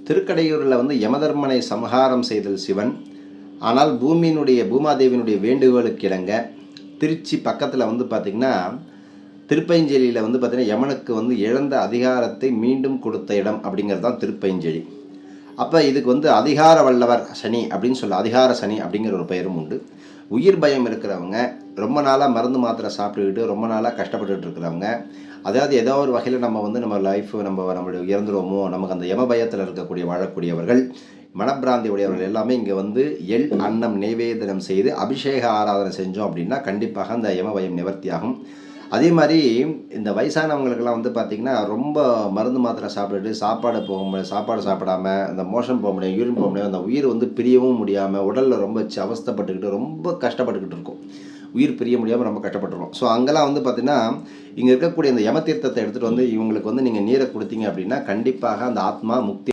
திருக்கடையூரில் வந்து யமதர்மனை சம்ஹாரம் செய்தல் சிவன். ஆனால் பூமாதேவியினுடைய வேண்டுகோளுக்கு இணங்க திருச்சி பக்கத்தில் வந்து பார்த்திங்கன்னா திருப்பைஞ்செலியில் வந்து பார்த்திங்கன்னா யமனுக்கு வந்து இழந்த அதிகாரத்தை மீண்டும் கொடுத்த இடம் அப்படிங்கிறது தான் திருப்பைஞ்செலி. அப்போ இதுக்கு வந்து அதிகார வல்லவர் சனி அப்படின்னு சொல்ல, அதிகார சனி அப்படிங்கிற ஒரு பெயரும் உண்டு. உயிர் பயம் இருக்கிறவங்க, ரொம்ப நாளாக மருந்து மாத்திரை சாப்பிட்டுக்கிட்டு ரொம்ப நாளாக கஷ்டப்பட்டுட்டு இருக்கிறவங்க, அதாவது ஏதோ ஒரு வகையில் நம்ம வந்து நம்ம லைஃப் நம்மளுடைய இறந்துருவோமோ, நமக்கு அந்த யம பயத்தில் இருக்கக்கூடிய வாழக்கூடியவர்கள், மனப்பிராந்தி உடையவர்கள் எல்லாமே இங்கே வந்து எள் அன்னம் நைவேதனம் செய்து அபிஷேக ஆராதனை செஞ்சோம் அப்படின்னா கண்டிப்பாக அந்த யம பயம் நிவர்த்தியாகும். அதே மாதிரி இந்த வயசானவங்களுக்கெல்லாம் வந்து பார்த்திங்கன்னா ரொம்ப மருந்து மாத்திரை சாப்பிட்டுட்டு சாப்பாடு சாப்பிடாம இந்த மோஷன் போக முடியாது, யூரின் போக முடியாது, அந்த உயிர் வந்து பிரியவும் முடியாமல் உடலில் ரொம்ப அவஸ்தைப்பட்டுக்கிட்டு ரொம்ப கஷ்டப்பட்டுக்கிட்டு இருக்கும். உயிர் பிரிய முடியாமல் ரொம்ப கஷ்டப்பட்டுருக்கும். ஸோ அங்கெல்லாம் வந்து பார்த்திங்கன்னா இங்கே இருக்கக்கூடிய இந்த யம தீர்த்தத்தை எடுத்துகிட்டு வந்து இவங்களுக்கு வந்து நீங்கள் நீரை கொடுத்தீங்க அப்படின்னா கண்டிப்பாக அந்த ஆத்மா முக்தி